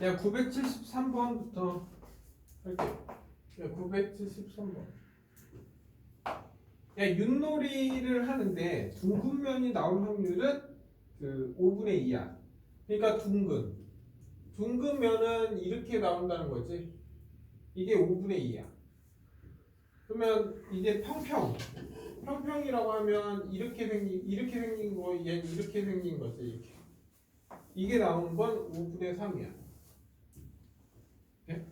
야, 973번부터 할게. 야, 973번. 야, 윷놀이를 하는데 둥근 면이 나올 확률은 그 5분의 2야. 그러니까 둥근 면은 이렇게 나온다는 거지. 이게 5분의 2야. 그러면 이제 평평이라고 하면 이렇게 생긴 거, 얘는 이렇게 생긴 거지. 이렇게. 이게 나오는 건 5분의 3이야. 네?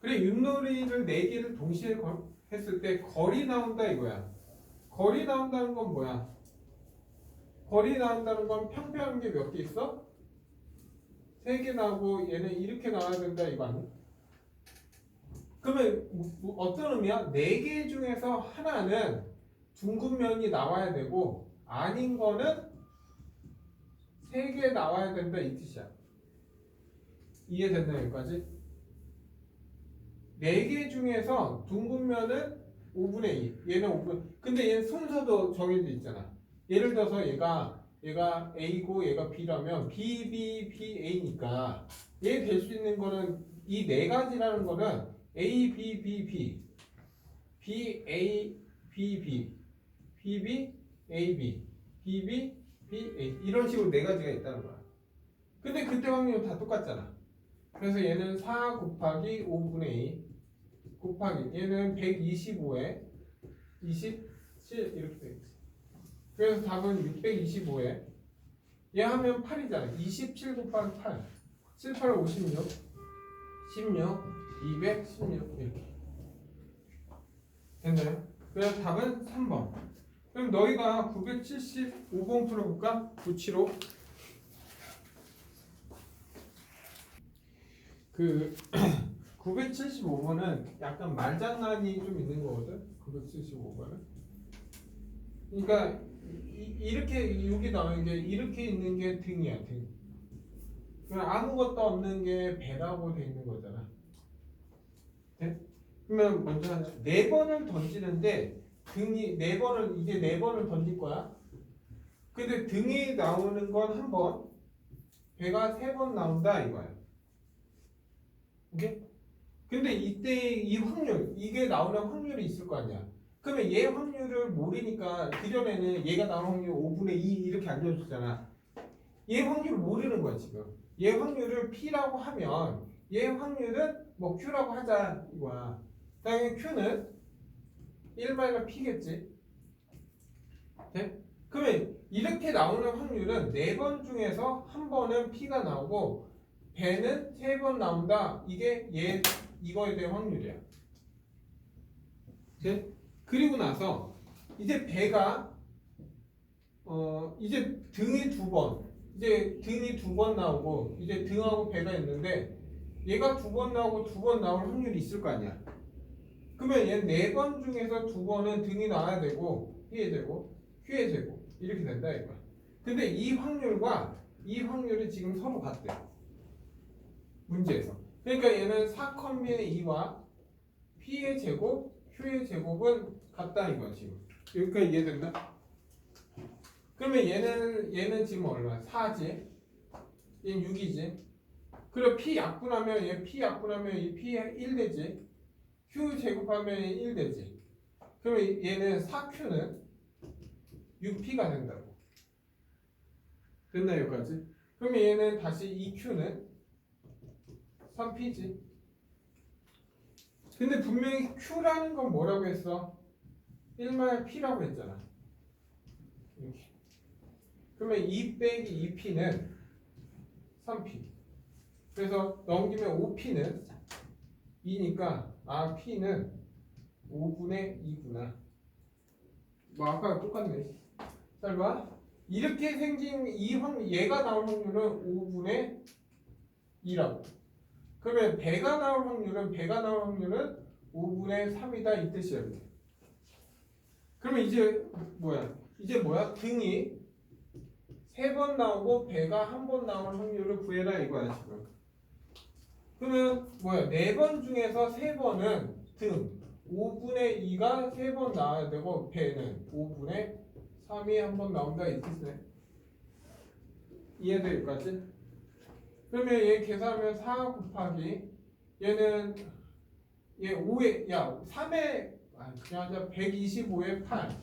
그래, 윷놀이를 4개를 동시에 했을 때 거리 나온다 이거야. 거리 나온다는 건 뭐야? 거리 나온다는 건 평평한 게 몇 개 있어? 3개 나오고 얘는 이렇게 나와야 된다 이거 아니야? 그러면 어떤 의미야? 4개 중에서 하나는 둥근 면이 나와야 되고 아닌 거는 3개 나와야 된다 이 뜻이야. 이해됐나 여기까지? 4개 중에서 둥근 면은 5분의 2. 얘는 5분. 근데 얘는 순서도 정해져 있잖아. 예를 들어서 얘가 A고 얘가 B라면 B, B, B, A니까 얘 될 수 있는 거는 이 4가지라는 거는 A, B, B, B, B, A, B, B, B, B, A, B, B, B, B, A 이런 식으로 4가지가 있다는 거야. 근데 그때 확률은 다 똑같잖아. 그래서 얘는 4 곱하기 5분의 2 곱하기 얘는 125에 27 이렇게 되겠지. 그래서 답은 625에 얘 하면 8이잖아. 27 곱하기 8 7, 8, 56 16 216 이렇게 됐나요? 그래서 답은 3번. 그럼 너희가 975번 풀어볼까? 975 그 975번은 약간 말장난이 좀 있는 거거든. 975번은 그러니까 이렇게 여기 나오는 게 이렇게 있는 게 등이야 등. 그냥 아무것도 없는 게 배라고 돼 있는 거잖아. 네? 그러면 먼저 하자. 4번을 던지는데 등이 4번을 이제 4번을 던질 거야. 근데 등이 나오는 건 한 번, 배가 3번 나온다 이거야. 오케이? 근데 이때 이 확률 이게 나오는 확률이 있을 거 아니야. 그러면 얘 확률을 모르니까 그전에는 얘가 나오는 확률 5분의 2 이렇게 알려줬잖아. 얘 확률을 모르는 거야 지금. 얘 확률을 P라고 하면 얘 확률은 뭐 Q라고 하자 이거야. 당연히 Q는 1마이너스 P겠지. 네? 그러면 이렇게 나오는 확률은 4번 중에서 한 번은 P가 나오고 배는 3번 나온다. 이게 얘 이거에 대한 확률이야. 네? 그리고 나서 이제 배가 이제 등이 2번 이제 등이 2번 나오고 이제 등하고 배가 있는데 얘가 2번 나오고 2번 나올 확률이 있을 거 아니야. 그러면 얘 4번 중에서 2번은 등이 나와야 되고 P에 되고 Q에 되고 이렇게 된다 이거야. 근데 이 확률과 이 확률이 지금 서로 같대. 문제에서. 그러니까 얘는 4컴비의 2와 P의 제곱, Q의 제곱은 같다 이거야 지금. 여기까지 이해됐나? 그러면 얘는 지금 얼마야? 4지. 얘는 6이지. 그리고 P 약분하면 얘 P 약분하면 이 P 1 되지. Q 제곱하면 1 되지. 그러면 얘는 4Q는 6P가 된다고. 됐나 여기까지? 그러면 얘는 다시 2Q는 3P지. 근데 분명히 Q라는 건 뭐라고 했어? 1말 P라고 했잖아. 이렇게. 그러면 2 빼기 2P는 3P. 그래서 넘기면 5P는 2니까 아 P는 5분의 2구나. 뭐 아까 똑같네. 잘 봐. 이렇게 생긴 얘가 나올 확률은 5분의 2라고. 그러면 배가 나올 확률은 5분의 3이다 이 뜻이야. 이렇게. 그러면 이제 뭐야? 등이 3번 나오고 배가 1번 나올 확률을 구해라 이거야 지금. 그러면 4번 중에서 3번은 등 5분의 2가 3번 나와야 되고 배는 5분의 3이 1번 나온다 이 뜻이네. 이해돼 여기까지? 그러면 얘 계산하면 4 곱하기 얘는 얘 5에 3에 그냥 하자 125에 8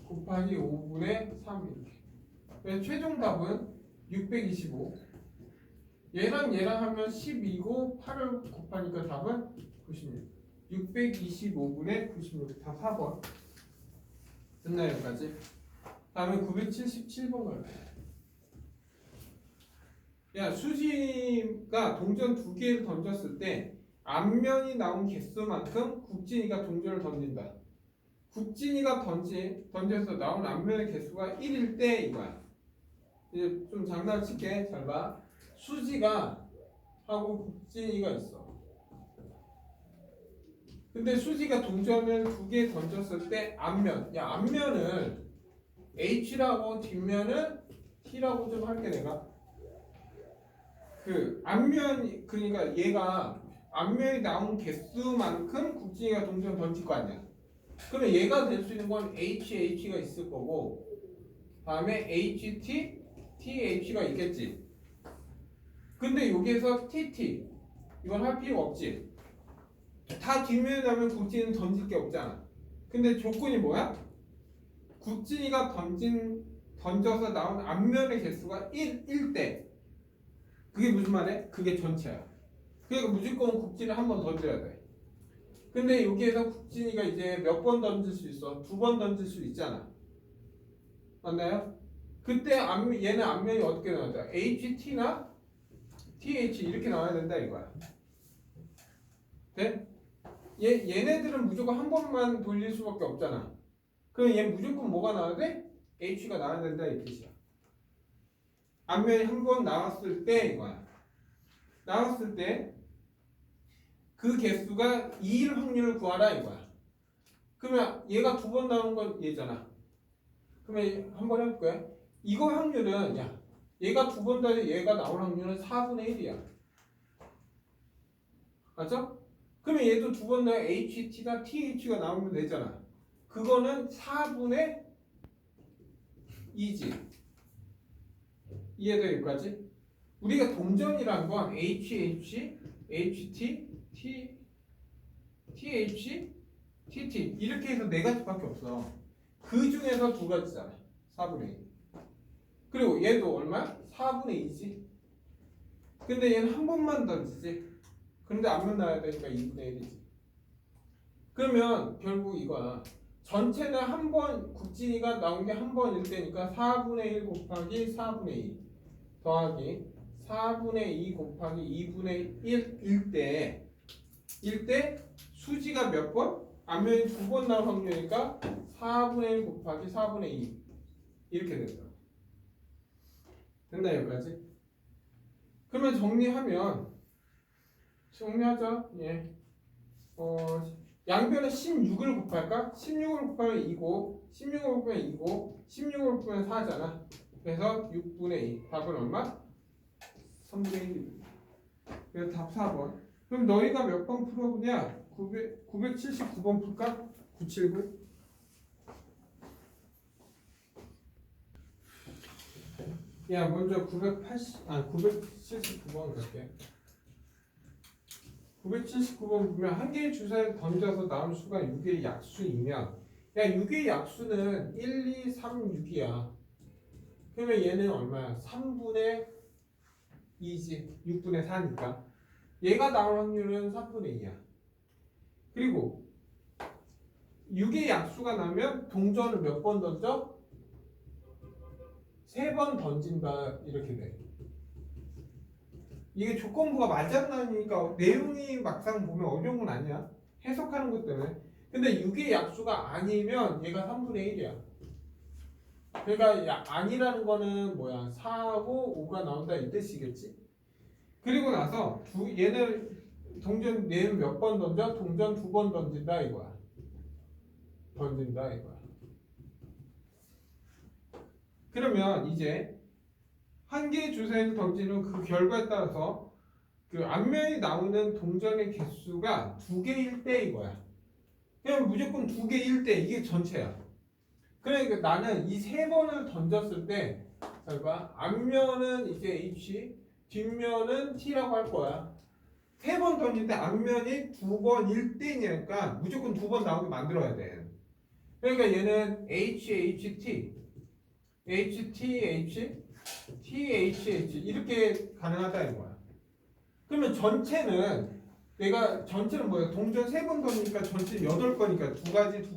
곱하기 5분의 3 이렇게. 그래서 최종 답은 625. 얘랑 하면 12고 8을 곱하니까 답은 96. 625분의 96. 다 4번. 됐나요 여기까지? 다음에 977번 가요. 야, 수지가 동전 두 개를 던졌을 때 앞면이 나온 개수만큼 국진이가 동전을 던진다. 국진이가 던져서 나온 앞면의 개수가 1일 때 이거야. 이제 좀 장난을 칠게. 잘 봐. 수지가 하고 국진이가 있어. 근데 수지가 동전을 두 개 던졌을 때 앞면을 H라고 뒷면은 T라고 좀 할게 내가. 그 앞면 그러니까 얘가 앞면이 나온 개수만큼 국진이가 동전 던질 거 아니야. 그러면 얘가 될 수 있는 건 HH가 있을 거고 다음에 HT, TH가 있겠지. 근데 여기에서 TT 이건 할 필요 없지. 다 뒷면에 나면 국진이는 던질 게 없잖아. 근데 조건이 뭐야? 국진이가 던져서 나온 앞면의 개수가 1일 때 그게 무슨 말이야? 그게 전체야. 그러니까 무조건 국진을 한 번 던져야 돼. 근데 여기에서 국진이가 이제 몇 번 던질 수 있어? 2번 던질 수 있잖아. 맞나요? 그때 얘는 앞면이 어떻게 나오죠? HT나 TH 이렇게 나와야 된다 이거야. 돼? 얘네들은 무조건 한 번만 돌릴 수밖에 없잖아. 그럼 얘 무조건 뭐가 나와야 돼? H가 나와야 된다 이 뜻이야. 앞면이 한 번 나왔을 때 이거야. 나왔을 때 그 개수가 2일 확률을 구하라 이거야. 그러면 얘가 2번 나오는 건 얘잖아. 그러면 한번 해볼까요? 이거 확률은 얘가 2번 더 얘가 나올 확률은 4분의 1이야. 맞죠? 그러면 얘도 2번 더 HT나 TH가 나오면 되잖아. 그거는 4분의 2지. 이해돼 여기까지? 우리가 동전이란 건 HH, HT, TH, TT 이렇게 해서 네 가지밖에 없어. 그 중에서 두 가지잖아. 4분의 2. 그리고 얘도 얼마야? 4분의 2지. 근데 얘는 한 번만 던지지. 근데 앞면 나와야 되니까 2분의 1이지. 그러면 결국 이거야. 전체는 한 번, 국진이가 나온 게 한 번일 때니까 4분의 1 곱하기 4분의 2 더하기 4분의 2 곱하기 2분의 1일 때 수지가 몇 번? 앞면이 2번 나올 확률이니까 4분의 1 곱하기 4분의 2 이렇게 된다. 됐나 여기까지? 그러면 정리하자. 예. 양변에 16을 곱할까? 16을 곱하면 2고 16을 곱하면 2고 16을 곱하면 4잖아. 그래서 6분의 2 답은 얼마? 3분의 1입니다. 그래서 답 4번. 그럼 너희가 몇 번 풀어보냐? 979번 풀까? 979. 먼저 979번 갈게. 979번 보면 한 개의 주사를 던져서 나온 수가 6의 약수이면 6의 약수는 1, 2, 3, 6이야. 그러면 얘는 얼마야? 3분의 2지. 6분의 4니까. 얘가 나올 확률은 3분의 2야. 그리고 6의 약수가 나면 동전을 몇 번 던져? 3번 던진다 이렇게 돼. 이게 조건부가 맞장난이니까 내용이 막상 보면 어려운 건 아니야. 해석하는 것 때문에. 근데 6의 약수가 아니면 얘가 3분의 1이야. 그러니까 아니라는 거는 뭐야? 4하고 5가 나온다 이 뜻이겠지? 그리고 나서 얘는 동전 얘는 몇 번 던져? 동전 2번 던진다 이거야. 던진다 이거야. 그러면 이제 한 개의 주사위를 던지는 그 결과에 따라서 그 앞면이 나오는 동전의 개수가 2개일 때 이거야. 그냥 무조건 2개일 때 이게 전체야. 그러니까 나는 이 3번을 던졌을 때 잘 봐. 앞면은 이제 H, 뒷면은 t라고 할 거야. 3번 던질 때 앞면이 2번일 때니까 무조건 2번 나오게 만들어야 돼. 그러니까 얘는 HHT, HTH, THH 이렇게 가능하다 이거야. 그러면 전체는 내가 전체는 뭐야? 동전 3번 던지니까 전체 8거니까 두 가지.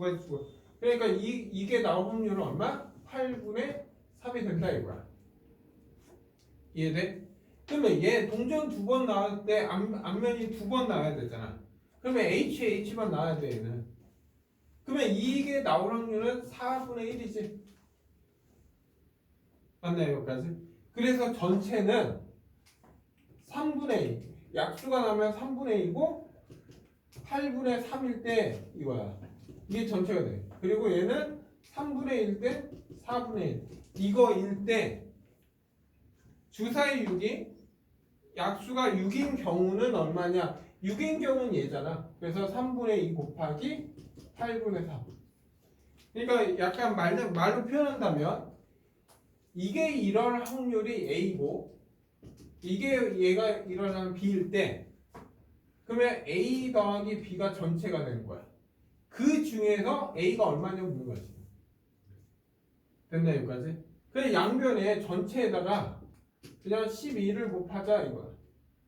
그러니까 이게 나올 확률은 얼마? 8분의 3이 된다 이거야. 이해돼? 그러면 얘 동전 2번 나올 때 앞면이 2번 나와야 되잖아. 그러면 HH만 나와야 돼 얘는. 그러면 이게 나올 확률은 4분의 1이지. 맞나요 여기까지? 그래서 전체는 3분의 2. 약수가 나면 3분의 2고 8분의 3일 때 이거야. 이게 전체가 돼. 그리고 얘는 3분의 1 때 4분의 1. 이거일 때 주사위 6이 약수가 6인 경우는 얼마냐? 6인 경우는 얘잖아. 그래서 3분의 2 곱하기 8분의 3. 그러니까 약간 말로 표현한다면 이게 일어날 확률이 A고 이게 얘가 일어나면 B일 때 그러면 A 더하기 B가 전체가 되는 거야. 그 중에서 A가 얼마냐고 묻는 거지. 됐나 여기까지? 그래서 양변에 전체에다가 그냥 12를 곱하자 이거야.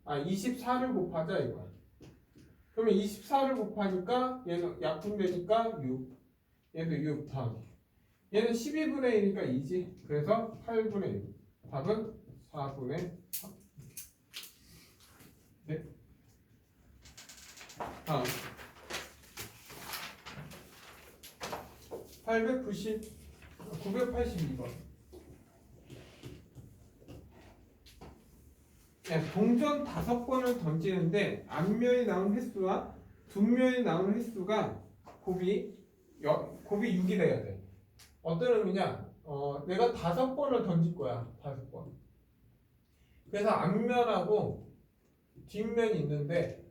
24를 곱하자 이거야. 그러면 24를 곱하니까 얘는 약분되니까 6. 얘도 6 더하기. 얘는 12분의 1이니까 2지. 그래서 8분의 1. 답은 4분의 3. 네. 다음 982번. 동전 5번을 던지는데 앞면이 나온 횟수와 뒷면이 나온 횟수가 곱이 6이 돼야 돼. 어떤 의미냐? 내가 5번을 던질 거야. 5번. 그래서 앞면하고 뒷면이 있는데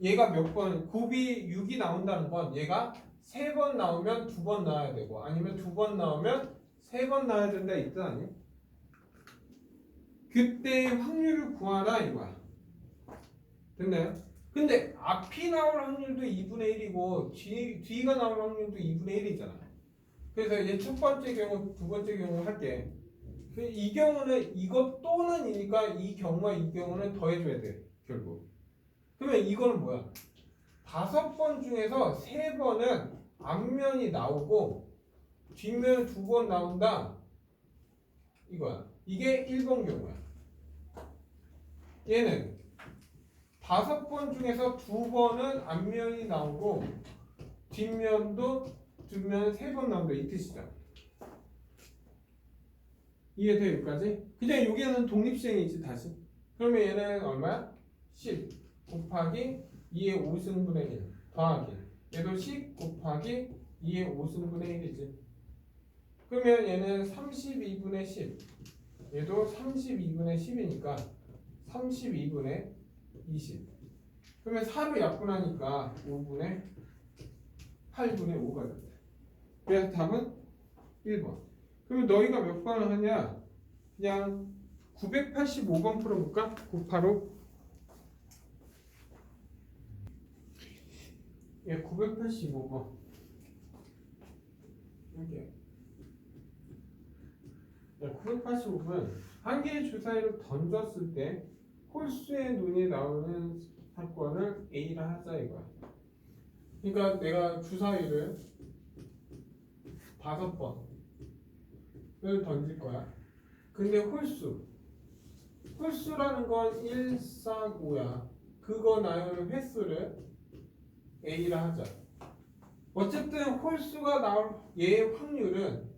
얘가 몇 번, 곱이 6이 나온다는 건 얘가 3번 나오면 2번 나와야 되고 아니면 2번 나오면 3번 나와야 된다 이 뜻 아니야? 그때 확률을 구하라 이거야. 됐나요? 근데 앞이 나올 확률도 2분의 1이고 뒤가 나올 확률도 2분의 1이잖아. 그래서 이제 첫 번째 경우, 두 번째 경우 할게. 이 경우는 이것 또는이니까 이 경우와 이 경우는 더해줘야 돼 결국. 그러면 이거는 뭐야? 5번 중에서 3번은 앞면이 나오고 뒷면 2번 나온다 이거야. 이게 1번 경우야. 얘는 5번 중에서 2번은 앞면이 나오고 뒷면도 뒷면 3번 나온다 이 뜻이다. 이해돼 여기까지? 그냥 여기는 독립시행이지 다시. 그러면 얘는 얼마야? 10 곱하기 2의 5승분의 1 더하기 얘도 10 곱하기 2의 5승분의 1이지. 그러면 얘는 32분의 10 얘도 32분의 10이니까 32분의 20. 그러면 4로 약분하니까 5분의 8분의 5가 된다. 그래서 답은 1번. 그러면 너희가 몇 번을 하냐? 그냥 985번 풀어볼까? 985. 예, 985번. 이렇게. 985번. 한 개의 주사위를 던졌을 때 홀수의 눈이 나오는 사건을 A라 하자 이거야. 그러니까 내가 주사위를 5번을 던질 거야. 근데 홀수라는 건 1, 4, 5야. 그거 나오는 횟수를 A라 하자. 어쨌든 홀수가 나올 얘의 확률은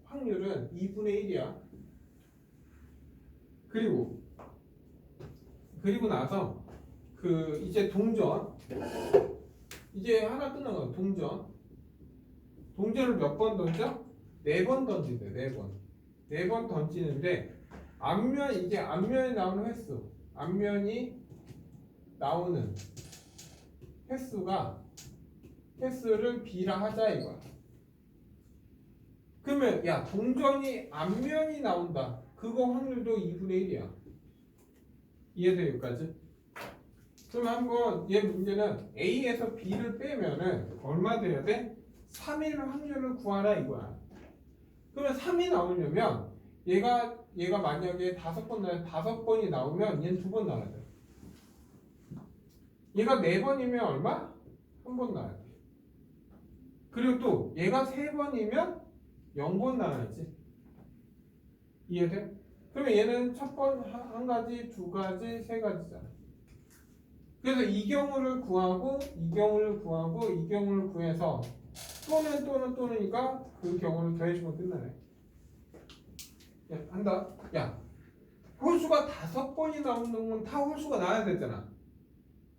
2분의 1이야. 그리고 나서 이제 동전 이제 하나 끝난 거야. 동전을 몇 번 던져? 4번 던진대. 4번. 4번 던지는데 앞면이 나오는 횟수. 앞면이 나오는 횟수를 B라 하자 이거야. 그러면 야 동전이 앞면이 나온다. 그거 확률도 2분의 1이야. 이해돼요 여기까지? 그럼 한번 얘 문제는 A에서 B를 빼면은 얼마 돼야 돼? 3일 확률을 구하라 이거야. 그러면 3이 나오려면 얘가 만약에 5번 나와요. 5번이 나오면 얘는 2번 나와야 돼. 얘가 4번이면 얼마? 1번 나와야 돼. 그리고 또 얘가 3번이면 0번 나와야지. 이해돼? 그러면 얘는 첫 번 한 가지, 두 가지, 세 가지잖아. 그래서 이 경우를 구하고 이 경우를 구하고 이 경우를 구해서 또는이니까 그 경우를 더해주면 끝나네. 야, 한다. 야, 홀수가 5번이 나오는 건 다 홀수가 나와야 되잖아.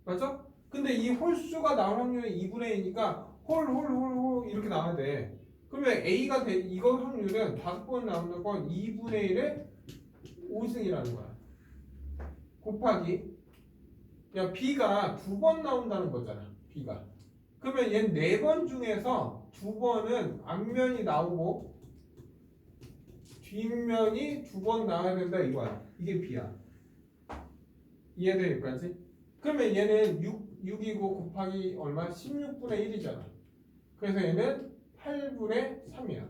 맞죠? 근데 이 홀수가 나올 확률이 2분의 2니까 홀 이렇게 나와야 돼. 그러면 A가 이거 확률은 5번 나오는 건 2분의 1의 5승이라는 거야. 곱하기 야 B가 2번 나온다는 거잖아. B가. 그러면 얘는 4번 중에서 2번은 앞면이 나오고 뒷면이 2번 나와야 된다 이거야. 이게 B야. 이해돼 여기까지? 그러면 얘는 6이고 곱하기 얼마? 16분의 1이잖아. 그래서 얘는 8분의 3이야.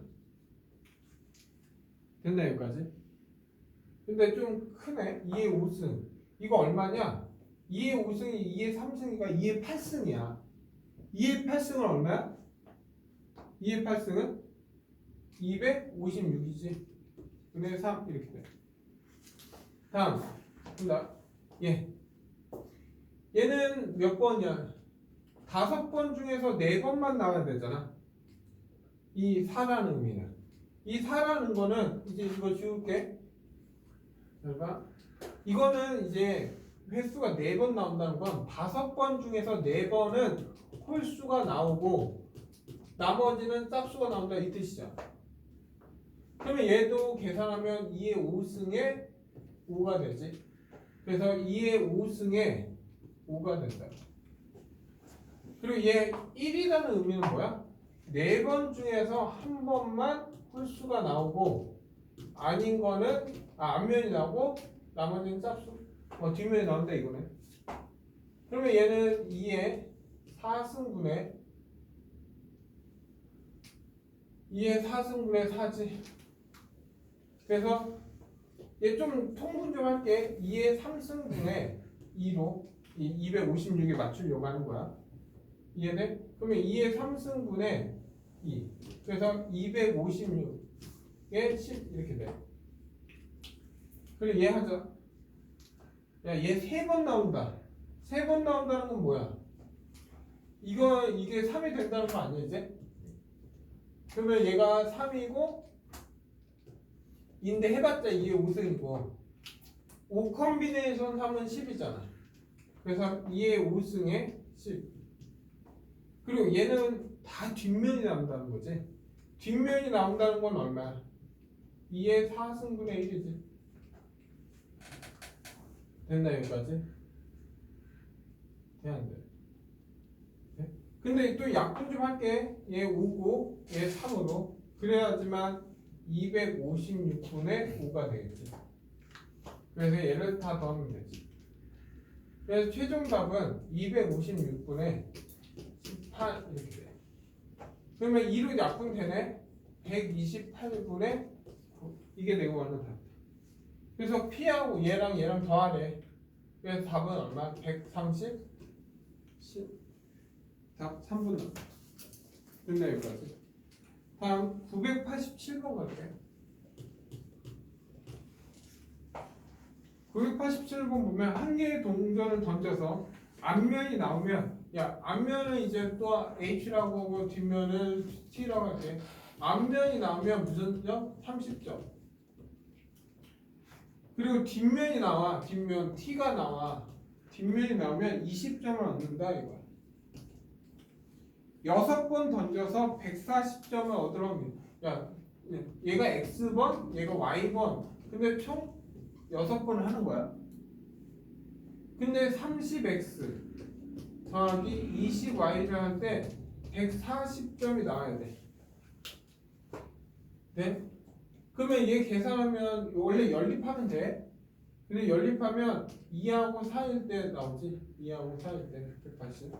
됐나 여기까지? 근데 좀 크네. 2의 5승. 이거 얼마냐? 2의 5승이 2의 3승이가 2의 8승이야. 2의 8승은 얼마야? 2의 8승은 256이지. 분의 3 이렇게 돼. 다음 본다. 얘는 몇 번이야? 5번 중에서 4번만 나와야 되잖아. 이 4라는 의미는. 이 4라는 거는 이제 이거 지울게. 잘 봐. 이거는 이제 횟수가 4번 나온다는 건 5번 중에서 4번은 홀수가 나오고 나머지는 짝수가 나온다 이 뜻이죠. 그러면 얘도 계산하면 2의 5승에 5가 되지. 그래서 2의 5승에 5가 된다. 그리고 얘 1이라는 의미는 뭐야? 4번 중에서 한 번만 홀수가 나오고 아닌 거는 앞면이 나오고 나머지는 짝수 뒷면이 나온다 이거네. 그러면 얘는 2의 4승분의 4지. 그래서 얘 좀 통분 좀 할게. 2의 3승분의 2로 256에 맞추려고 하는 거야. 이해돼? 그러면 2의 3승분의 2. 그래서 256에 10 이렇게 돼. 그리고 얘 하자. 야, 얘 3번 나온다. 3번 나온다는 건 뭐야? 이게 3이 된다는 거 아니야, 이제? 그러면 얘가 3이고, 인데 해봤자 2의 5승이고, 5 컴비네이션 3은 10이잖아. 그래서 2의 5승에 10. 그리고 얘는 다 뒷면이 나온다는 거지. 뒷면이 나온다는 건 얼마야? 2의 4승분의 1이지. 됐나 여기까지? 돼, 안 돼? 네? 근데 또 약분 좀 할게. 얘 5고 얘 3으로. 그래야지만 256분의 5가 되겠지. 그래서 얘를 다 더하면 되지. 그래서 최종 답은 256분의 18 이렇게 돼. 그러면 2로 약분되네. 128분의 9. 이게 내고 가는 답. 그래서 P하고 얘랑 더하래. 그래서 답은 얼마? 130? 10. 답 3분 남았어. 됐네 여기까지. 다음 987번 갈게. 987번 보면 한 개의 동전을 던져서 앞면이 나오면 앞면은 이제 또 H라고 하고 뒷면은 T라고 할게. 앞면이 나오면 무슨 점? 30점. 그리고 뒷면이 나와. 뒷면 T가 나와. 뒷면이 나오면 20점을 얻는다 이거야. 6번 던져서 140점을 얻으라면 얘가 X번, 얘가 Y번. 근데 총 6번을 하는 거야. 근데 30X 더하기 20Y를 할 때 140점이 나와야 돼. 네? 그러면 얘 계산하면 원래 연립하면 돼. 근데 연립하면 2하고 4일 때 나오지. 2하고 4일 때 180.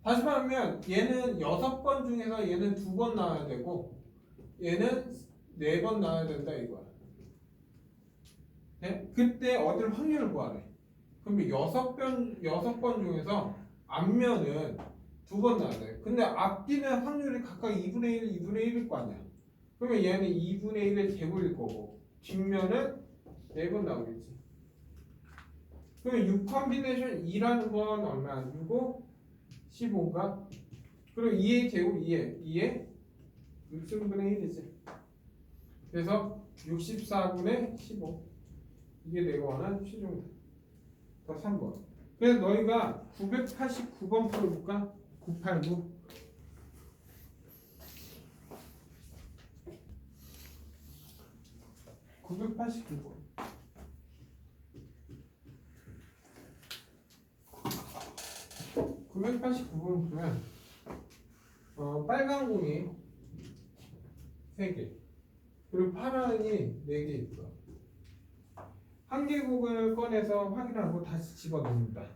다시 말하면 얘는 6번 중에서 얘는 2번 나와야 되고 얘는 4번 나와야 된다 이거야. 네? 그때 얻을 확률을 구하래. 그럼 6번 중에서 앞면은 2번 나와야 돼. 근데 앞뒤는 확률이 각각 2분의 1, 2분의 1일 거 아니야. 그러면 얘는 2분의 1의 제곱일 거고 뒷면은 4번 나오겠지. 그러면 6 컴비네이션 2라는 건 얼마야? 6고 15인가? 그리고 2의 제곱 2에 6승분의 1이지. 그래서 64분의 15. 이게 내가 원하는 최종. 더 3번. 그래서 너희가 989번 풀어볼까? 989. 989번. 989번 보면 빨간 공이 3개 그리고 파란이 4개 있어. 한 개국을 꺼내서 확인하고 다시 집어넣는다.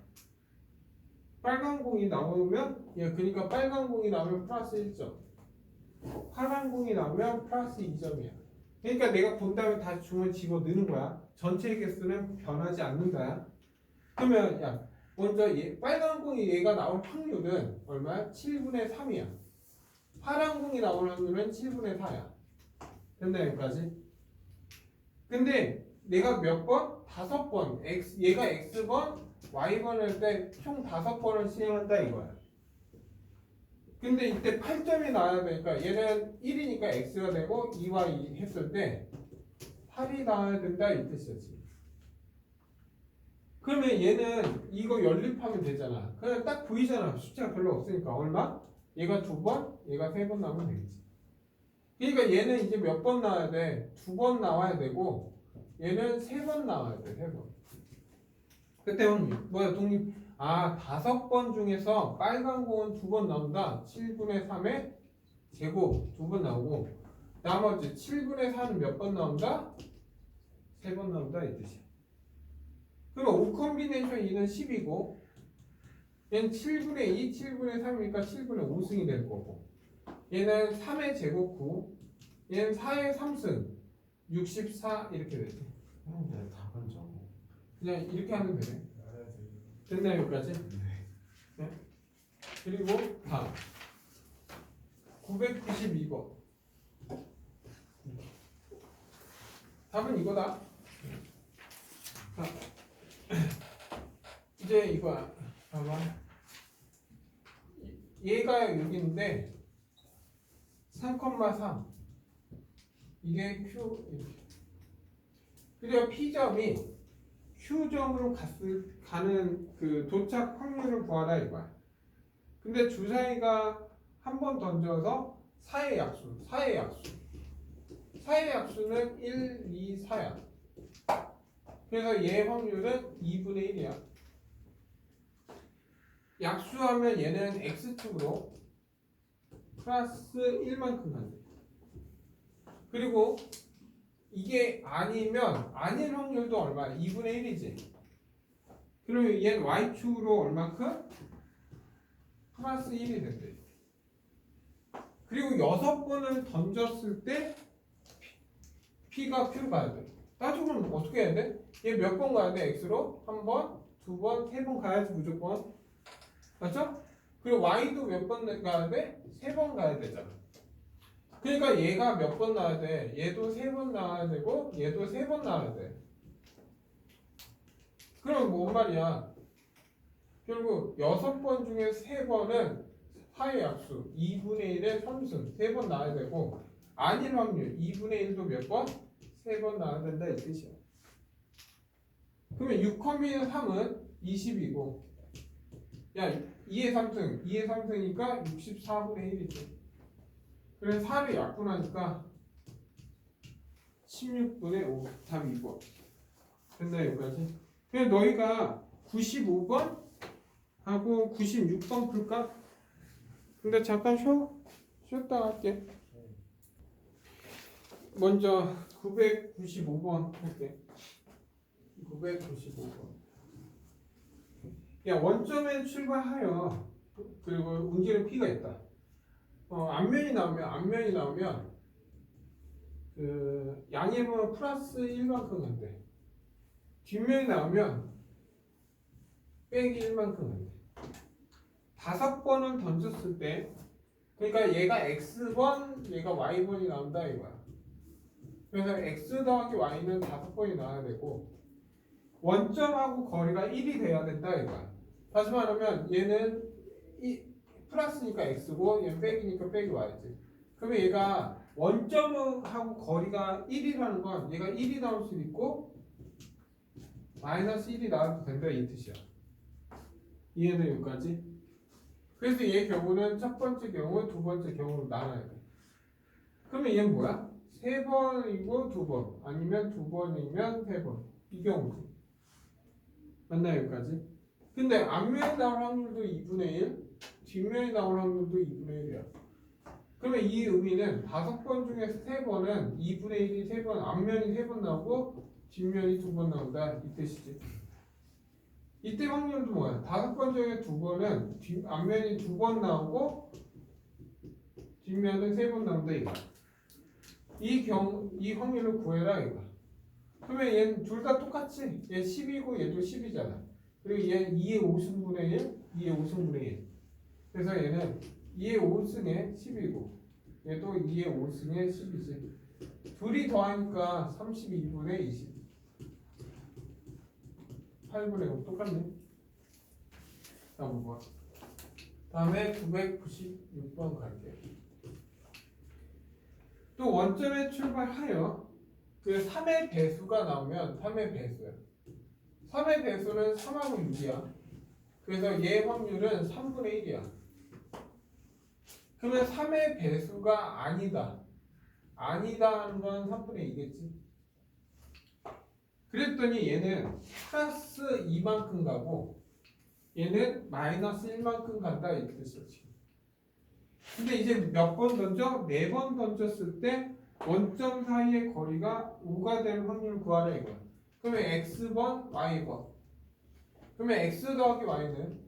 빨간 공이 나오면 그러니까 빨간 공이 나오면 플러스 1점, 파란 공이 나오면 플러스 2점이야. 그러니까 내가 본 다음에 다시 주머니 집어넣는 거야. 전체 개수는 변하지 않는다. 그러면 먼저 빨간 공이 얘가 나올 확률은 얼마야? 7분의 3이야. 파란 공이 나올 확률은 7분의 4야. 됐나 여기까지? 근데 내가 몇 번? 5번. 얘가 x번, y번 할 때 총 5번을 시행한다 이거야. 근데 이때 8점이 나와야 되니까 얘는 1이니까 x가 되고 2y 했을 때 8이 나와야 된다 이 뜻이었지. 그러면 얘는 이거 연립하면 되잖아. 그냥 딱 보이잖아. 숫자가 별로 없으니까. 얼마? 얘가 2번, 얘가 3번 나오면 되겠지. 그러니까 얘는 이제 몇 번 나와야 돼? 2번 나와야 되고 얘는 3번 나와야 돼. 3번. 그때 확률 뭐야? 독립. 5번 중에서 빨간 공은 2번 나온다. 7분의 3의 제곱 2번 나오고 나머지 7분의 4는 몇 번 나온다? 3번 나온다 이 뜻이야. 그럼 5 컴비네이션 2는 10이고 얘는 7분의 2, 7분의 3이니까 7분의 5승이 될 거고 얘는 3의 제곱 9, 얘는 4의 3승 64 이렇게 되지. 그냥 답은 적어. 그냥 이렇게 하면 되네. 됐나요 여기까지? 네. 그리고 다음 992번 답은 이거다. 자, 이제 이거야. 봐봐. 얘가 여기인데 3,3 이게 Q 이렇게. 그리고 P점이 Q점으로 가는 그 도착 확률을 구하라 이거야. 근데 주사위가 한 번 던져서 4의 약수는 1, 2, 4야. 그래서 얘 확률은 2분의 1이야. 약수하면 얘는 x축으로 플러스 1만큼 간대. 그리고 이게 아니면 아닌 확률도 얼마야? 2분의 1이지. 그러면 얘는 y축으로 얼마큼? 플러스 1이 된대. 그리고 6번을 던졌을 때 P가 Q로 가야 돼. 따지면 어떻게 해야 돼? 얘 몇 번 가야 돼? X로? 한 번, 2번, 3번 가야지 무조건. 맞죠? 그리고 Y도 몇 번 가야 돼? 3번 가야 되잖아. 그러니까 얘가 몇 번 나와야 돼? 얘도 3번 나와야 되고 얘도 3번 나와야 돼. 그럼 뭔 말이야? 결국 6번 중에 3번은 4의 약수 2분의 1의 3승 3번 나와야 되고 아닌 확률 2분의 1도 몇 번? 3번 나와야 된다 이 뜻이야. 그러면 6, 3은 20이고 야 2의 3승이니까 64분의 1이지. 그래서 4를 약분하니까 16분의 5 답이 2번. 됐나 여기까지? 그냥 너희가 95번 하고 96번 풀까? 근데 잠깐 쉬었다 할게. 먼저 995번 할게. 이거 995번. 야, 원점에 출발하여 그리고 운지는 P가 있다. 앞면이 나오면 그 양의분은 플러스 1만큼 한대. 뒷면이 나오면 빼기 1만큼 한대. 5번은 던졌을 때 그러니까 얘가 X번, 얘가 Y번이 나온다 이거야. 그래서 X 더하기 Y는 5번이 나와야 되고 원점하고 거리가 1이 돼야 된다 이거야. 다시 말하면 얘는 플러스니까 X고 얘는 빼기니까 빼기 Y지. 그러면 얘가 원점하고 거리가 1이라는 건 얘가 1이 나올 수도 있고 마이너스 1이 나와도 된다 이 뜻이야. 이해는 여기까지? 그래서 얘 경우는 첫 번째 경우, 두 번째 경우로 나눠야 돼. 그러면 얘는 뭐야? 3번이고 2번 아니면 2번이면 3번 이 경우지. 맞나요 여기까지? 근데 앞면에 나올 확률도 2분의 1 뒷면에 나올 확률도 2분의 1이야. 그러면 이 의미는 5번 중에서 3번은 2분의 1이 3번 앞면이 3번 나오고 뒷면이 2번 나온다 이 뜻이지. 이때 확률도 뭐야? 5번 중에 2번은 앞면이 2번 나오고 뒷면은 3번 나온다 이거. 이 확률을 구해라 이거. 그러면 얘는 둘 다 똑같지? 얘 10이고 얘도 10이잖아. 그리고 얘는 2의 5승분의 1, 2의 5승분의 1. 그래서 얘는 2의 5승에 10이고 얘도 2의 5승에 10이지. 둘이 더하니까 32분의 20. 8분의 5 똑같네. 다음 번. 다음에 996번 갈게요. 또 원점에 출발하여 그 3의 배수가 나오면 3의 배수야. 3의 배수는 3하고 6이야. 그래서 얘 확률은 3분의 1이야. 그러면 3의 배수가 아니다. 아니다 하는 건 3분의 2겠지. 그랬더니 얘는 플러스 2만큼 가고 얘는 마이너스 1만큼 간다 이 뜻이지. 근데 이제 몇 번 던져? 4번 던졌을 때 원점 사이의 거리가 5가 되는 확률을 구하라 이거야. 그러면 x번, y번. 그러면 x 더하기 y는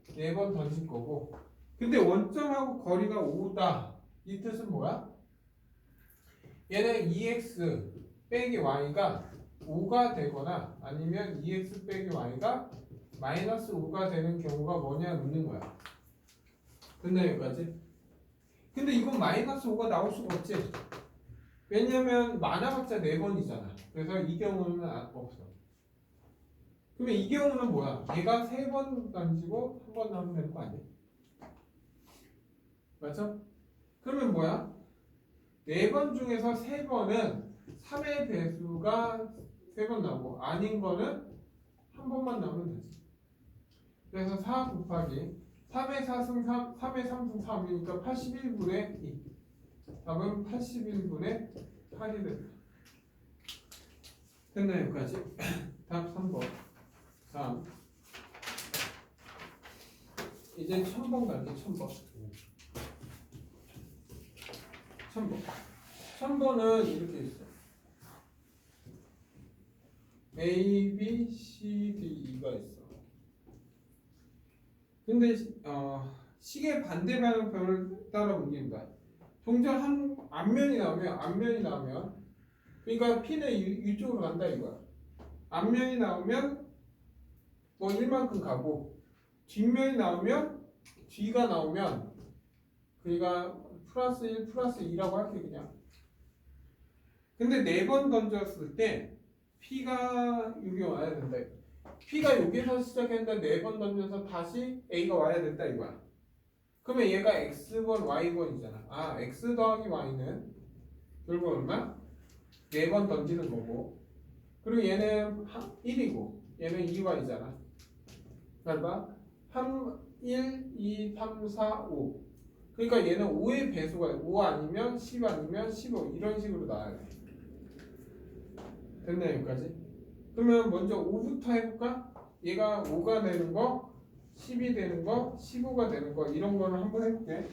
4번 던질 거고. 근데 원점하고 거리가 5다. 이 뜻은 뭐야? 얘는 2x 빼기 y가 5가 되거나 아니면 2x 빼기 y가 마이너스 5가 되는 경우가 뭐냐 묻는 거야. 됐나 여기까지? 근데 이건 마이너스 5가 나올 수가 없지. 왜냐면 많아봤자 4번이잖아. 그래서 이 경우는 없어. 그러면 이 경우는 뭐야? 얘가 3번 던지고 1번 나오면 되는 거 아니야? 맞죠? 그러면 뭐야? 4번 중에서 3번은 3의 배수가 3번 나오고 아닌 거는 한 번만 나오면 되지. 그래서 4 곱하기 3의 4승 3, 3의 3승 3이니까 81분의 2. 답은 81분의 8이 된다. 됐나요 여기까지? 답 3번. 다음 이제 1000번 갈게. 1000번. 1000번은 이렇게 있어. A, B, C, D, E가 있어. 근데 시계 반대 방향표를 따라 옮긴다. 동전 한 앞면이 나오면 그러니까 P는 이쪽으로 간다 이거야. 앞면이 나오면 뭐 1만큼 가고 뒷면이 나오면 뒤가 나오면 그러니까 플러스 1 플러스 2라고 할게 그냥. 근데 4번 던졌을 때 P가 여기 와야 된다. P가 여기서 시작했는데 4번 던져서 다시 A가 와야 된다 이거야. 그러면 얘가 X번 Y번이잖아. 아 X 더하기 Y는 결국 얼마? 4번 던지는 거고 그리고 얘는 1이고 얘는 2Y잖아. 잘 봐. 3, 1, 2, 3, 4, 5 그러니까 얘는 5의 배수가 5 아니면 10 아니면 15 이런 식으로 나와야 돼. 됐나요 여기까지? 그러면 먼저 5부터 해볼까? 얘가 5가 되는 거 10이 되는 거 15가 되는 거 이런 거는 한번 해볼게.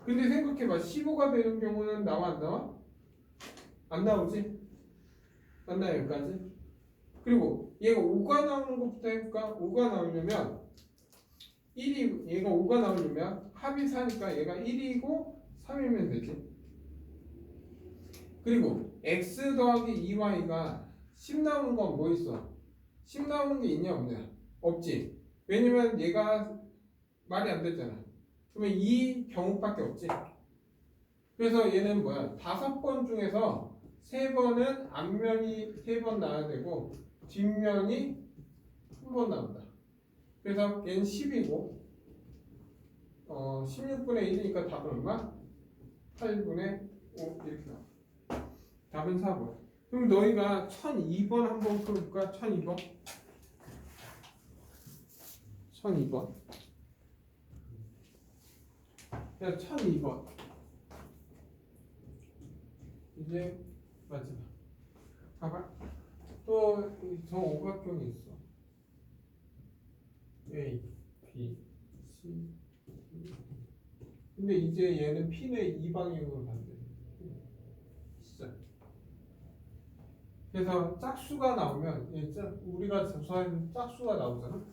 근데 생각해봐. 15가 되는 경우는 나와 안 나와? 안 나오지? 맞나요 여기까지? 그리고 얘가 5가 나오는 것부터 해볼까? 5가 나오려면 1이 얘가 5가 나오려면 합이 4니까 얘가 1이고 3이면 되지. 그리고 x 더하기 2y가 10 나오는 건 뭐 있어? 10 나오는 게 있냐 없냐? 없지. 왜냐면 얘가 말이 안 됐잖아. 그러면 이 경우밖에 없지. 그래서 얘는 뭐야? 5번 중에서 3번은 앞면이 3번 나와야 되고 뒷면이 1번 나온다. 그래서 얘는 10이고 16분의 1이니까 답은 얼마? 8분의 5 이렇게 나와. 답은 4번. 그럼 너희가 1002번 한번 풀어볼까? 1002번. 1002번. 야, 1002번. 이제 마지막. 봐봐. 또 저 오각형이 있어. A, B, C, D. 근데 이제 얘는 P는 이 방향으로 간대. 시작. 그래서 짝수가 나오면 우리가 접수한 짝수가 나오잖아.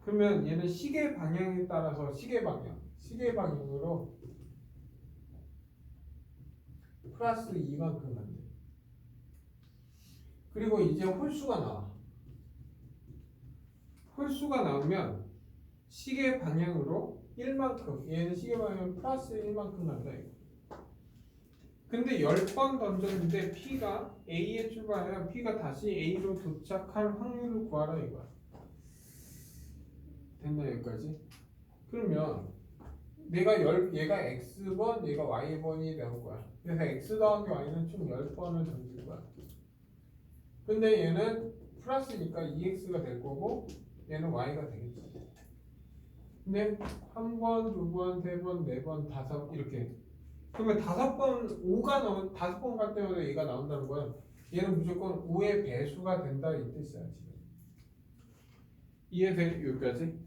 그러면 얘는 시계 방향에 따라서 시계 방향으로 플러스 2만큼 간대. 그리고 이제 홀수가 나와. 홀수가 나오면 시계 방향으로 1만큼, 얘는 시계 방향 플러스 1만큼 간다 이거. 근데 10번 던졌는데 P가 A에 출발하면 P가 다시 A로 도착할 확률을 구하라 이거야. 됐나 여기까지? 그러면 얘가 X번, 얘가 Y번이 되는 거야. 그래서 X 더하기 Y는 총 10번을 던질 거야. 근데 얘는 플러스니까 2X가 될 거고 얘는 Y가 되겠지. 근데 1번, 2번, 3번, 4번, 5 이렇게. 그러면 5번 갈 때마다 얘가 나온다는 거야. 얘는 무조건 5의 배수가 된다 이 뜻이야 지금. 이해돼? 여기까지?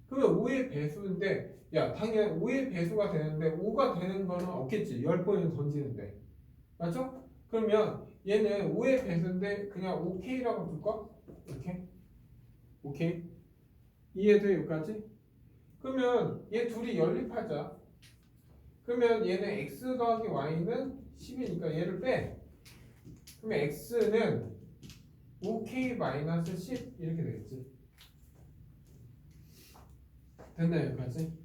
그러면 5의 배수인데 야 당연히 5의 배수가 되는데 5가 되는 거는 없겠지. 10번을 던지는데. 맞죠? 그러면 얘는 5의 배수인데 그냥 5K라고 둘까? 이렇게? 오케이? 이해돼? 여기까지? 그러면 얘 둘이 연립하자. 그러면 얘는 x 더하기 y는 10이니까 얘를 빼. 그러면 x는 5k-10 이렇게 되겠지. 됐나요? 여기까지?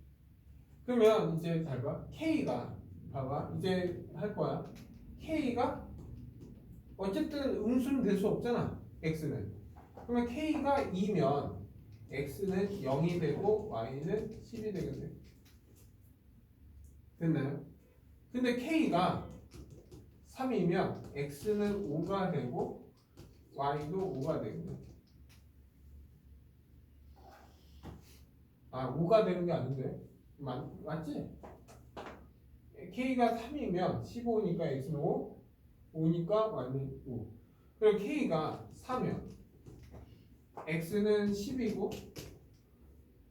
그러면 이제 잘 봐. k가 봐봐. 이제 할 거야. k가 어쨌든 음수는 될 수 없잖아. x는. 그러면 k가 2면 x는 0이 되고 y는 10이 되겠네. 됐나요? 근데 k가 3이면 x는 5가 되고 y도 5가 되겠네. 아 5가 되는 게 아닌데 맞지? k가 3이면 15니까 x는 5 5니까 y는 5. 그리고 k가 4면 x는 10이고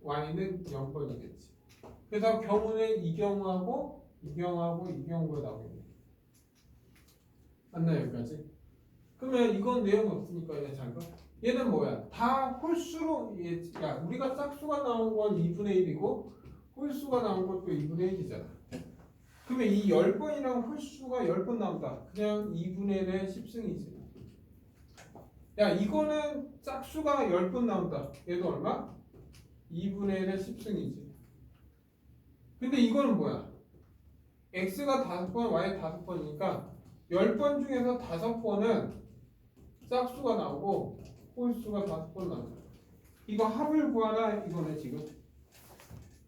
y는 0번이겠지. 그래서 경우는 이 경우하고 이 경우가 나오겠네. 맞나요 여기까지? 그러면 이건 내용이 없으니까 그냥 잘 봐. 얘는 뭐야? 다 홀수로 야 우리가 짝수가 나온 건 2분의 1이고 홀수가 나온 것도 2분의 1이잖아. 그러면 이 10번이랑 홀수가 10번 나온다. 그냥 2분의 1의 10승이지. 야 이거는 짝수가 10번 나온다. 얘도 얼마? 2분의 1의 10승이지. 근데 이거는 뭐야? x가 5번, y 5번이니까 10번 중에서 5번은 짝수가 나오고 홀수가 5번 나온다. 이거 합을 구하라 이거네 지금.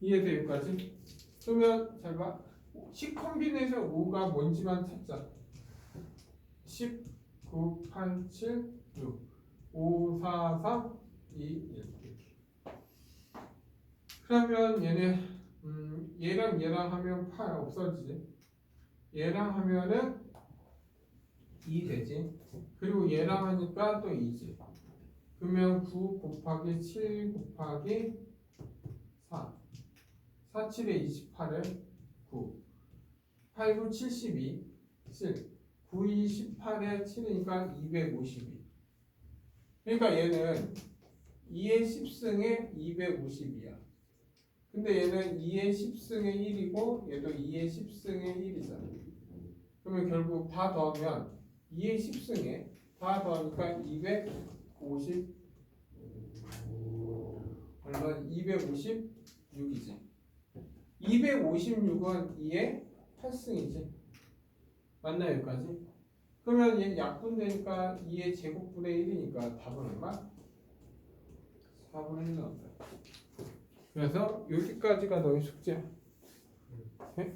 이해돼 여기까지? 그러면 잘 봐. 10 콤비네이션 5가 뭔지만 찾자. 10, 9, 8, 7, 6, 5, 4, 3, 2, 1 이렇게. 그러면 얘네 얘랑 하면 8 없어지지. 얘랑 하면은 2 되지. 그리고 얘랑 하니까 또 2지. 그러면 9 곱하기 7 곱하기 4 4, 7에 28에 9 8, 9, 72 7 9, 2, 18에 7이니까 252. 그러니까 얘는 2의 10승에 250이야. 근데 얘는 2의 10승에 1이고 얘도 2의 10승에 1이잖아. 그러면 결국 다 더하면 2의 10승에 다 더하니까 250 얼마 256이지. 256은 2의 8승이지. 맞나 여기까지? 그러면 얘 약분되니까 2의 제곱분의 1이니까 답은 얼마? 4분의 1 나온다. 그래서 여기까지가 너의 숙제야. 오케이?